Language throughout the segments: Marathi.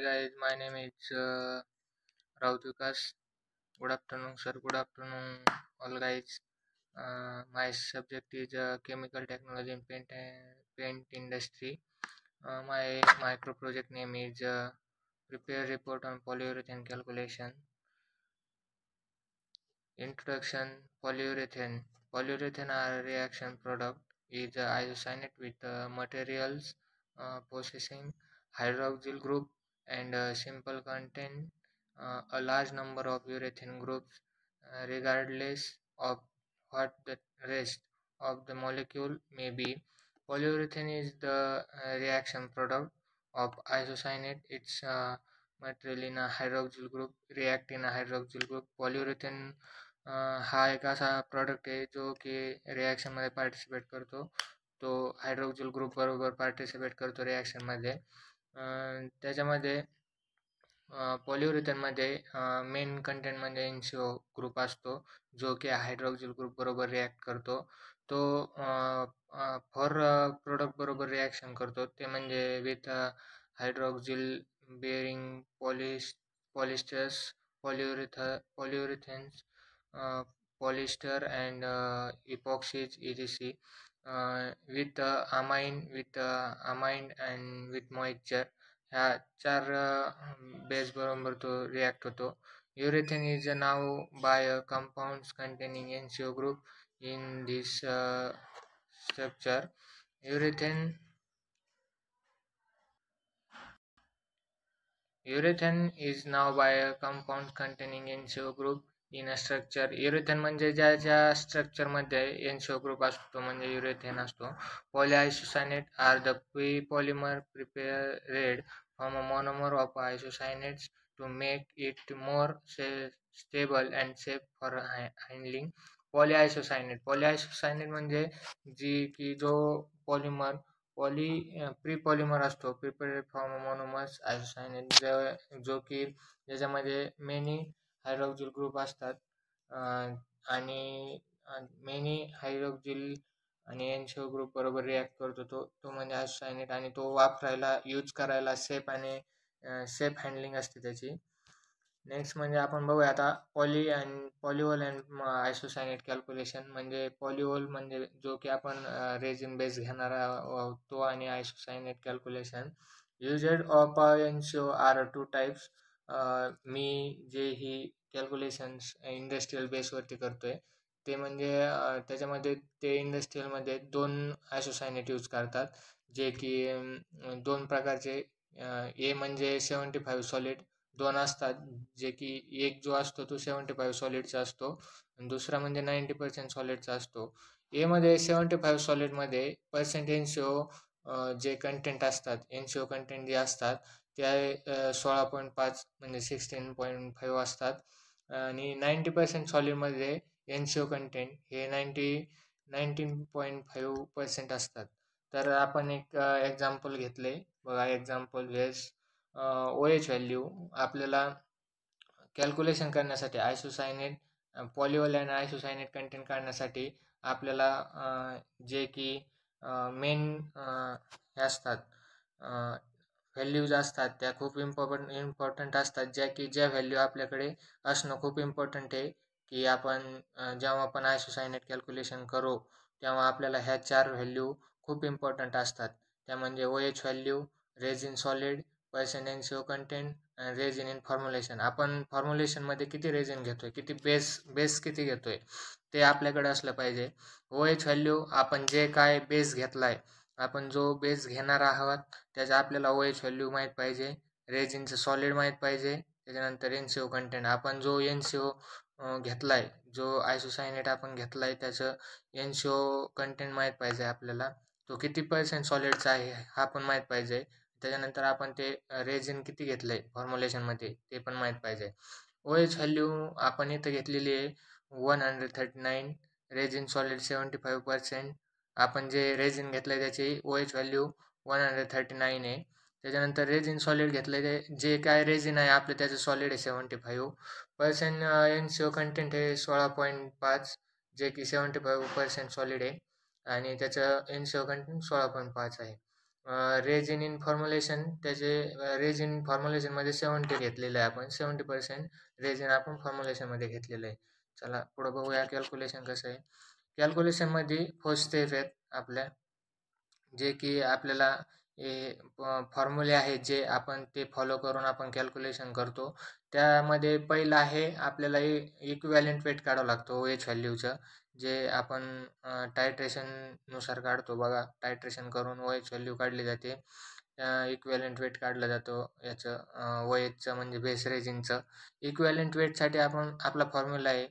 Guys, my name is Raut Vikas. Good afternoon, sir. Good afternoon, all guys. My subject is chemical technology in paint industry. My micro project name is prepare report on polyurethane calculation. Introduction: polyurethane. Polyurethane are reaction product is isocyanate with materials possessing hydroxyl group and simple contain a large number of urethane groups regardless of what the rest of the molecule may be. Polyurethane is the reaction product of isocyanate. Its material in a hydroxyl group react in a hydroxyl group. Polyurethane हा एक असा प्रॉडक्ट आहे जो की रिॲक्शनमध्ये पार्टिसिपेट करतो. तो हायड्रोक्सिल ग्रुप बरोबर पार्टिसिपेट करतो रिॲक्शनमध्ये. त्याच्यामध्ये पॉलियुरेथेनमध्ये मेन कंटेंट म्हणजे NCO ग्रुप असतो जो की हायड्रोक्सिल ग्रुप बरोबर रिॲक्ट करतो. तो फॉर प्रोडक्ट बरोबर रिॲक्शन करतो ते म्हणजे with hydroxyl bearing polyesters polyurethanes polyester and epoxies etc. With amine and with moisture ह्या चार बेस बरोबर तो रिॲक्ट होतो. Urethane is now by compounds containing NCO group in this structure. Urethane is now by a compound containing NCO group in a structure. युरेथेन म्हणजे ज्या ज्या स्ट्रक्चरमध्ये NCO ग्रुप असतो म्हणजे युरेथेन असतो. Polyisocyanate are the polymer prepared from a monomer of isocyanates to make it more stable and safe for handling. पॉलीआयसोसायनेट म्हणजे जी की जो पॉलिमर प्री पॉलिमर असतो प्रिपेअर्ड फ्रॉम मोनोमर्स आयसोसायनेट जो की ज्याच्यामध्ये मेनी हायड्रोक्सिल ग्रुप असतात आणि मेनी हायड्रोक्सिल आणि NCO ग्रुप बरोबर रिॲक्ट करतो तो म्हणजे आयसोसायनेट आणि तो वापरायला यूज करायला सेफ आणि सेफ हँडलिंग असते त्याची. नेक्स्ट म्हणजे आपण बघूया आता पॉलिओल अँड आयसोसायनेट कॅल्क्युलेशन. म्हणजे पॉलिओल म्हणजे जो की आपण रेझिन बेस घेणार आहोत तो आणि isocyanate calculation. Used of NCO are two types. मी जे ही कॅल्क्युलेशन्स इंडस्ट्रियल बेसवरती करतोय ते म्हणजे त्याच्यामध्ये ते इंडस्ट्रियलमध्ये 2 आयसोसायनेट यूज करतात जे की 2 प्रकारचे ए म्हणजे 75 सॉलिड 2 असतात जे की एक जो असतो तो 75 सॉलिडचा असतो आणि दुसरा म्हणजे 90% सॉलिडचा असतो. ए मध्ये 75 सॉलिडमध्ये पर्सेंट NCO जे कंटेंट असतात NCO कंटेंट जे असतात त्या 16.5 म्हणजे 16.5 असतात आणि 90% सॉलिडमध्ये NCO कंटेंट हे 19.5% असतात. तर आपण एक एक्झाम्पल घेतले बघा. एक्झाम्पल वेस OH व्हॅल्यू आपल्याला कॅल्क्युलेशन करण्यासाठी आयसोसायनेट पॉलिओल आणि आयसोसायनेट कंटेंट काढण्यासाठी आपल्याला जे की मेन हे असतात व्हॅल्यूज असतात त्या खूप इम्पॉर्टंट असतात ज्या व्हॅल्यू आपल्याकडे असणं खूप इम्पॉर्टंट आहे की आपण जेव्हा आपण आयसोसायनेट कॅल्क्युलेशन करू तेव्हा आपल्याला ह्या 4 व्हॅल्यू खूप इम्पॉर्टंट असतात. त्या म्हणजे OH value, resin solid, percent NCO content आणि रेझिन इन फॉर्म्युलेशन. आपण फॉर्म्युलेशनमध्ये किती रेझिन घेतोय, किती बेस किती घेतोय ते आपल्याकडे असलं पाहिजे. OH व्हॅल्यू आपण जे काय बेस घेतलाय आपण जो बेस घेणार आहोत त्याचा आपल्याला OH व्हॅल्यू माहीत पाहिजे, रेझिनचं सॉलिड माहीत पाहिजे, त्याच्यानंतर NCO कंटेंट आपण जो NCO घेतलाय जो आयसोसायनेट आपण घेतलाय त्याचं NCO कंटेंट माहीत पाहिजे आपल्याला. तो किती पर्सेंट सॉलिडचा आहे हा पण माहीत पाहिजे. त्याच्यानंतर आपण ते रेझिन किती घेतलंय फॉर्म्युलेशनमध्ये ते पण माहीत पाहिजे. OH व्हॅल्यू आपण इथं घेतलेली आहे 139, रेझिन सॉलिड 75%. आपण जे रेझिन घेतलंय त्याची OH व्हॅल्यू 139 आहे. त्याच्यानंतर रेझिन सॉलिड घेतलंय ते जे काय रेझिन आहे आपलं त्याचं सॉलिड आहे 75%. NCO कंटेंट आहे 16.5 जे की 75% सॉलिड आहे आणि त्याचं NCO कंटेंट 16.5 आहे. रेजिन इन फॉर्म्युलेशन त्याचे रेजिन फॉर्म्युलेशनमध्ये 70 घेतलेलं आहे आपण 70% रेजिन आपण फॉर्म्युलेशनमध्ये घेतलेलं आहे. चला पुढं बघूया कॅल्क्युलेशन कसं आहे. कॅल्क्युलेशनमध्ये 4 स्टेप आहेत आपल्या, जे की आपल्याला फॉर्म्युले आहेत जे आपण ते फॉलो करून आपण कॅल्क्युलेशन करतो. त्यामध्ये पहिलं आहे आपल्याला इक्विव्हॅलेंट वेट काढावं लागतं OH व्हॅल्यूचं, जे आपण टायट्रेशननुसार काढतो बघा. टायट्रेशन करून OH व्हॅल्यू काढली जाते. इक्विव्हॅलेंट वेट काढलं जातं याचं OHचं म्हणजे बेस रेजिनचं. इक्विव्हॅलेंट वेटसाठी आपण आपला फॉर्म्युला आहे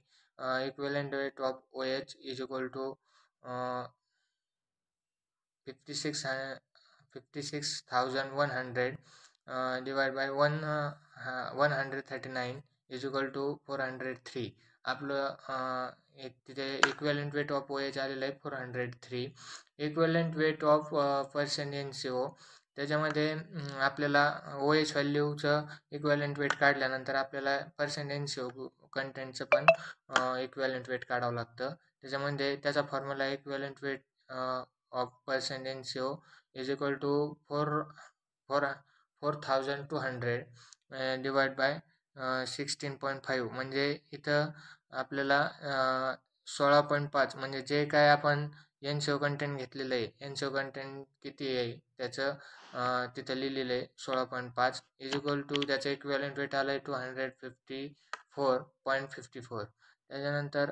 equivalent weight of OH is equal to 56,100 divide by 139 is equal to 403. आपलं तिथे इक्विव्हॅलेंट वेट ऑफ OH आलेलं आहे 403. Equivalent weight of percent NCO, त्याच्यामध्ये आपल्याला OH व्हॅल्यूचं इक्विव्हॅलेंट वेट काढल्यानंतर आपल्याला पर्सेंट NCO कंटेंटचं पण इक्विव्हॅलेंट वेट काढावं लागतं. त्याच्यामध्ये त्याचा formula equivalent weight of percent NCO is equal to 4,200 divide by 16.5. म्हणजे इथं आपल्याला 16.5 म्हणजे जे काय आपण NCO कंटेंट घेतलेलं आहे, NCO कंटेंट किती आहे त्याचं तिथं लिहिलेलं आहे 16.5 इज इक्वल टू त्याचं इक्विव्हॅलेंट वेट आलं आहे 254.54. त्याच्यानंतर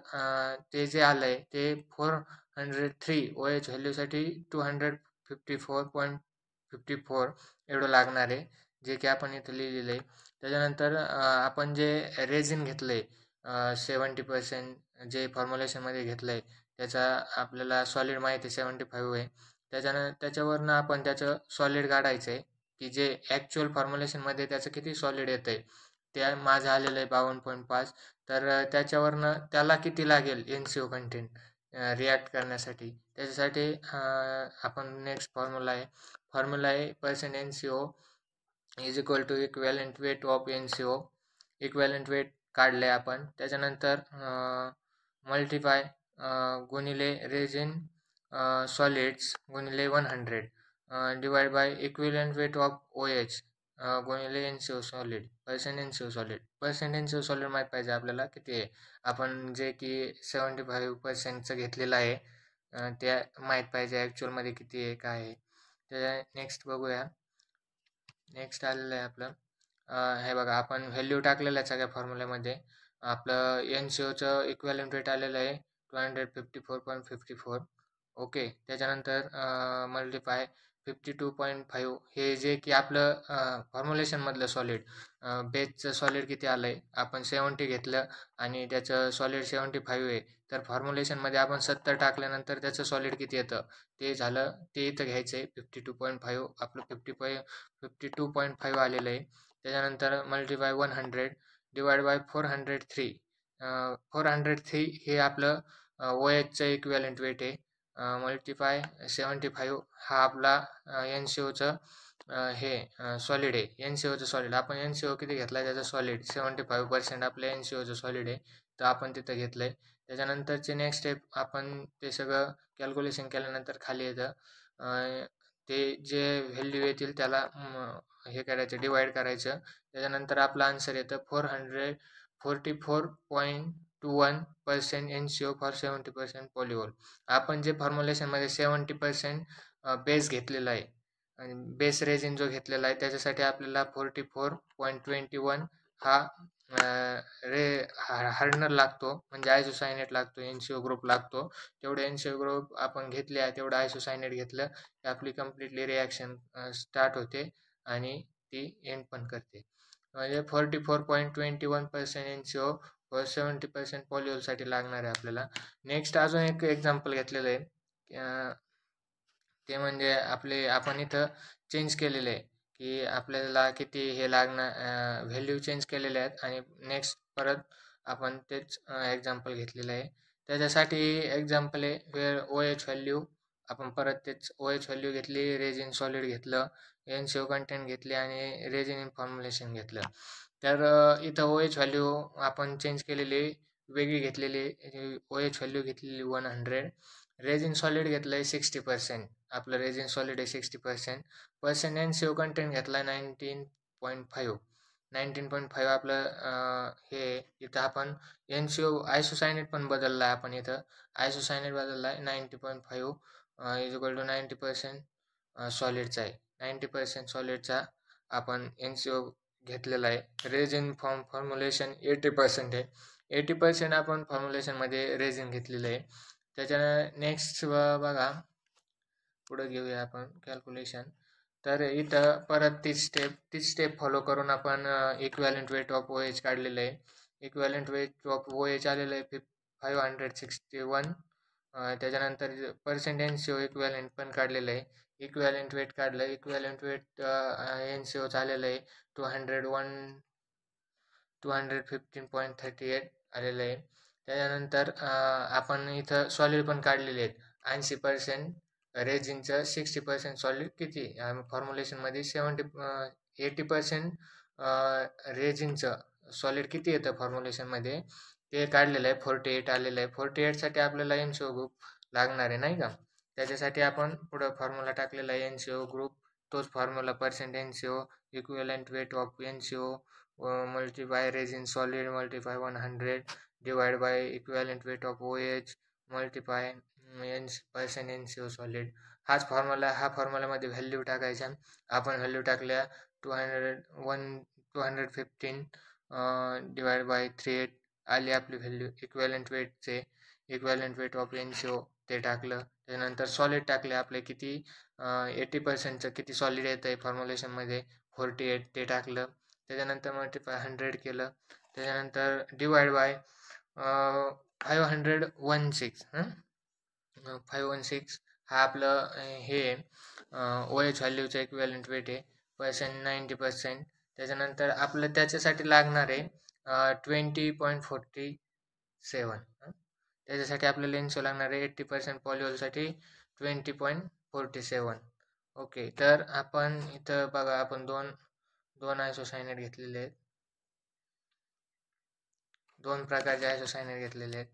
ते जे आलं आहे ते 403 OH व्हॅल्यूसाठी 254.54 एवढं लागणार आहे, जे की आपण इथं लिहिलेलं आहे. त्याच्यानंतर आपण जे रेझिन घेतलं आहे 70% जे फॉर्म्युलेशनमध्ये घेतलं आहे त्याचा आपल्याला सॉलिड माहिती आहे 75 आहे. त्याच्यावरनं आपण त्याचं सॉलिड काढायचं आहे की जे ॲक्च्युअल फॉर्म्युलेशनमध्ये त्याचं किती सॉलिड येतं आहे. त्या माझं आलेलं आहे 52.5. तर त्याच्यावरनं त्याला किती लागेल NCO कंटेंट रिॲक्ट करण्यासाठी. त्याच्यासाठी आपण नेक्स्ट फॉर्म्युला आहे percent NCO is equal to equivalent weight of NCO. Equivalent weight काढले आपण. त्याच्यानंतर मल्टिप्लाय गुणिले रेजिन सॉलिड्स गुणिले 100 divide by equivalent weight of OH गुणिले NCO solid percent NCO solid. Percent NCO solid माहीत पाहिजे आपल्याला किती आहे. आपण जे की 75%चं घेतलेलं आहे त्या माहीत पाहिजे ॲक्च्युअलमध्ये किती आहे काय आहे. त्याच्या नेक्स्ट बघूया. नेक्स्ट आलेलं आहे आपलं हे बघा आपण व्हॅल्यू टाकलेलं आहे सगळ्या फॉर्म्युल्यामध्ये. आपलं NCOचं इक्विव्हॅलेंट वेट आलेलं आहे 254.54. ओके. त्याच्यानंतर मल्टिप्लाय 52.5 हे जे की आपलं फॉर्म्युलेशनमधलं सॉलिड बेसचं सॉलिड किती आलं आहे. आपण 70 घेतलं आणि त्याचं सॉलिड 75 आहे. तर फॉर्म्युलेशनमध्ये आपण 70 टाकल्यानंतर त्याचं सॉलिड किती येतं ते झालं ते इथं घ्यायचं आहे 52.5. आपलं 52.5 आलेलं आहे. त्याच्यानंतर मल्टिप्लाय 100 डिवाइड बाय 403. 403 हे आपलं OHचं इक्विव्हॅलेंट वेट आहे. मल्टिप्लाय 75 हा आपला NCOचं हे सॉलिड आहे. NCOचं सॉलिड आपण NCO किती घेतला आहे त्याचं सॉलिड 75% आपल्या NCOचं सॉलिड आहे. तर आपण तिथं घेतलं आहे. त्याच्यानंतरचे नेक्स्ट स्टेप आपण ते सगळं कॅल्क्युलेशन केल्यानंतर खाली येतं ते जे व्हॅल्यू येतील त्याला हे करायचं डिवाइड करायचं. त्याच्यानंतर आपलं आन्सर येतं 444.21% NCO फॉर 70% पॉलिओल. आपण जे फॉर्म्युलेशनमध्ये 70% बेस घेतलेला आहे आणि बेस रेजिन जो घेतलेला आहे त्याच्यासाठी आपल्याला 44.21 हा हार्डनर लागतो म्हणजे आयसोसायनेट लागतो NCO ग्रुप लागतो. तेवढे NCO ग्रुप आपण घेतले आहे तेवढं आयसोसायनेट घेतलं की आपली कम्प्लिटली रिॲक्शन स्टार्ट होते आणि ती एंड पण करते. म्हणजे 44.21% NCO व 70% पॉलिओलसाठी लागणार आहे आपल्याला. नेक्स्ट अजून एक एक्झाम्पल घेतलेलं आहे ते म्हणजे आपण इथं चेंज केलेलं आहे की आपल्याला किती हे लागणार व्हॅल्यू चेंज केलेले आहेत आणि नेक्स्ट परत आपण तेच एक्झाम्पल घेतलेलं आहे. त्याच्यासाठी एक्झाम्पल आहे वेळ OH व्हॅल्यू आपण परत तेच OH व्हॅल्यू घेतली, रेजिन सॉलिड घेतलं, NCO कंटेंट घेतले आणि रेजिन इन फॉर्म्युलेशन घेतलं. तर इथं OH व्हॅल्यू आपण चेंज केलेली वेगळी घेतलेली OH व्हॅल्यू घेतलेली 100 रेजिन सॉलिड घेतलं आहे 60%, आपलं रेजिन सॉलिड आहे 60%, पर्सेंट NaCO कंटेंट घेतला आहे 19.5. 19.5 आपलं हे इथं आपण NaCO आयसोसायनेट पण बदलला आहे, आपण इथं आयसोसायनेट बदलला आहे 90.5 इज इक्वल टू 90% सॉलिडचा आहे. 90% सॉलिडचा आपण NaCO घेतलेला आहे. रेजिन फॉर्म्युलेशन 80% आहे. 80% आपण फॉर्म्युलेशनमध्ये रेजिन घेतलेलं आहे. त्याच्यानं नेक्स्ट बघा, पुढे घेऊया आपण कॅल्क्युलेशन. तर इथं परत तीच स्टेप फॉलो करून आपण इक्विव्हॅलेंट वेट ऑफ OH काढलेलं आहे. इक्विव्हॅलेंट वेट ऑफ OH आलेलं आहे 561. त्याच्यानंतर पर्सेंट NaCO इक्विव्हॅलेंट पण काढलेलं आहे. इक्विव्हॅलेंट वेट काढलं. इक्विव्हॅलेंट वेट NaCO आलेलं आहे 215.38 आलेलं आहे. त्याच्यानंतर आपण इथं सॉलिड पण काढलेले आहेत. 80% रेजिनचं, 60% सॉलिड किती फॉर्म्युलेशनमध्ये 80% रेजिनचं सॉलिड किती येतं फॉर्म्युलेशनमध्ये ते काढलेलं आहे. 48 आलेलं आहे. 48साठी आपल्याला NaCO ग्रुप लागणार आहे, नाही का. त्याच्यासाठी आपण पुढं फॉर्म्युला टाकलेला आहे NaCO ग्रुप. तोच formula percent NaCO equivalent weight of NaCO multiply resin solid multiply 100 divided by equivalent weight of OH multiply percent NaCO solid. हा फॉर्म्युलामध्ये व्हॅल्यू टाकायच्या. आपण व्हॅल्यू टाकल्या 215 डिवाइड बाय 3 आली आपली value equivalent weight of NaCO ते टाकलं. त्यानंतर सॉलिड टाकले आपले किती 80%चं किती सॉलिड येतं आहे फॉर्म्युलेशनमध्ये 48 ते टाकलं. त्याच्यानंतर मल्टिप्लाय 100 केलं. त्याच्यानंतर डिवाइड बाय 516 516 हा आपलं हे OH व्हॅल्यूचं इक्विव्हॅलेंट वेट आहे. 90%. त्याच्यानंतर आपलं त्याच्यासाठी लागणार आहे 20.47. त्याच्यासाठी आपल्याला NaCO लागणार आहे 80% पॉलिओलसाठी 20.47. ओके, तर आपण इथं बघा, आपण दोन आयसोसायनेट घेतलेले आहेत. दोन प्रकारचे आयसोसायनेट घेतलेले आहेत.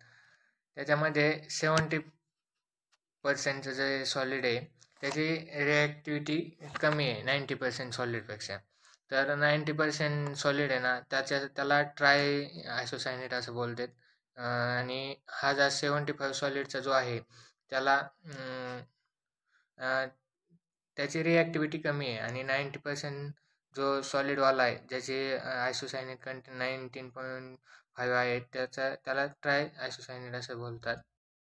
त्याच्यामध्ये 70%चं जे सॉलिड आहे त्याची रिॲक्टिव्हिटी कमी आहे 90% सॉलिडपेक्षा. तर 90% सॉलिड आहे ना, त्याला ट्राय आयसोसायनेट असं बोलतात. आणि हा जो 75 सॉलिडचा जो आहे त्याला त्याची रिॲक्टिव्हिटी कमी आहे. आणि 90% जो सॉलिडवाला आहे ज्याचे आयसोसायनेट कंटेंट 19.5 आहे त्याला ट्राय आयसोसायनेट असं बोलतात.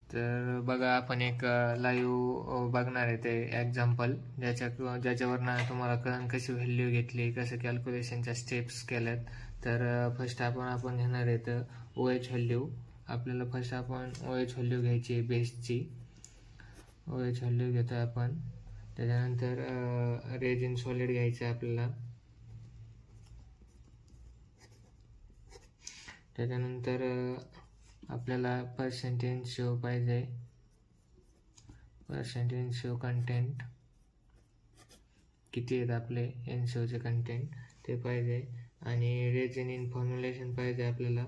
तर बघा, आपण एक लाईव्ह बघणार आहे ते एक्झाम्पल ज्याच्यावरनं तुम्हाला कळण कशी व्हॅल्यू घेतली, कसं कॅल्क्युलेशनच्या स्टेप्स केल्यात. तर फर्स्ट आपण घेणार आहे तर OH व्हॅल्यू. आपल्याला फर्स्ट आपण OH व्हॅल्यू घ्यायची आहे बेसची. OH व्हॅल्यू घेतो आपण. त्याच्यानंतर रेजिन सॉलिड घ्यायचं आहे आपल्याला. त्याच्यानंतर आपल्याला पर्सेंट NaCO पाहिजे. पर्सेंट NaCO कंटेंट किती आहेत आपले NaCOचे कंटेंट ते पाहिजे. आणि रेजिन इन फॉर्म्युलेशन पाहिजे आपल्याला.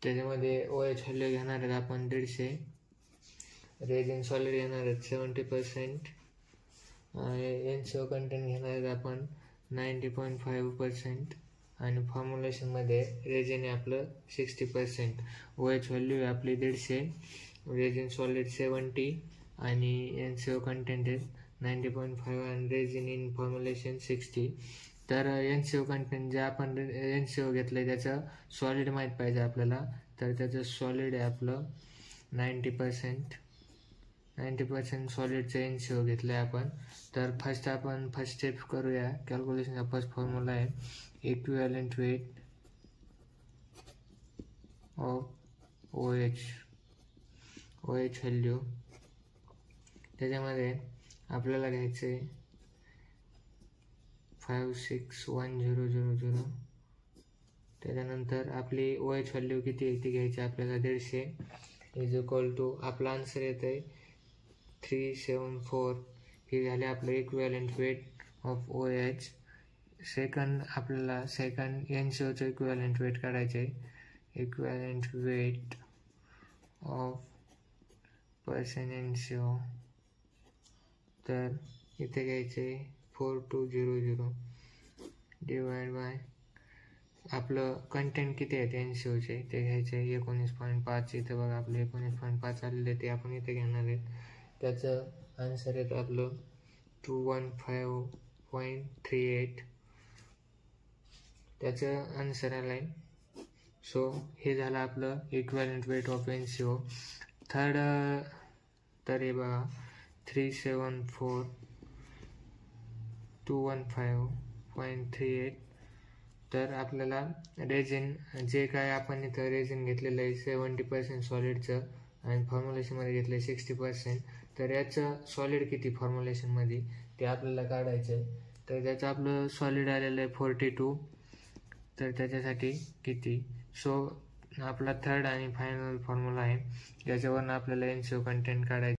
त्याच्यामध्ये OH व्हॅल्यू घेणार आहेत आपण 150. रेजिन सॉलिड घेणार आहेत 70%. NaCO कंटेंट घेणार आहेत आपण 90.5%. आणि फॉर्म्युलेशनमध्ये रेजिन आहे आपलं 60%. OH व्हॅल्यू आहे आपली 150. रेजिन सॉलिड 70 आणि NaCO कंटेंट आहे 90.5 आणि रेजिन इन फॉर्म्युलेशन 60. तर NaCO कंटेंट जे आपण NaCO घेतलं आहे त्याचं सॉलिड माहीत पाहिजे आपल्याला. तर त्याचं सॉलिड आहे आपलं 90% सॉलिडचं NaCO घेतलं आहे आपण. तर फर्स्ट स्टेप करूया. कॅल्क्युलेशनचा फर्स्ट फॉर्म्युला आहे equivalent weight of OH value. त्याच्यामध्ये आपल्याला घ्यायचं आहे 561,000. त्याच्यानंतर आपली OH व्हॅल्यू किती आहे ती घ्यायची आपल्याला 150 इज इक्वल टू आपला आन्सर येतं आहे 374. हे झाले आपलं equivalent weight of OH. Second आपल्याला सेकंड NCOचं इक्विव्हॅलेंट वेट काढायचे आहे. Equivalent weight of percent NCO, तर इथे घ्यायचे 4200 डिवाइड बाय आपलं कंटेंट किती आहे NCOचे ते घ्यायचे 19.5. इथं बघा आपलं 19.5 आलेलं आहे, ते आपण इथे घेणार आहेत. त्याचं आन्सर येतं आपलं 215.38. त्याचं आन्सर आलं आहे. सो हे झालं आपलं equivalent weight of NCO. Third तर हे बघा 374,215.38. तर आपल्याला रेझिन जे काय आपण इथं रेझिन घेतलेलं आहे 70% सॉलिडचं आणि फॉर्म्युलेशनमध्ये घेतलं आहे 60%. तर याचं सॉलिड किती फॉर्म्युलेशनमध्ये ते आपल्याला काढायचं आहे. तर त्याचं आपलं सॉलिड आलेलं आहे 42. तर त्याच्यासाठी किती, सो आपला थर्ड आणि फायनल फॉर्म्युला आहे, याच्यावरून आपल्याला NCO कंटेंट काढायचं.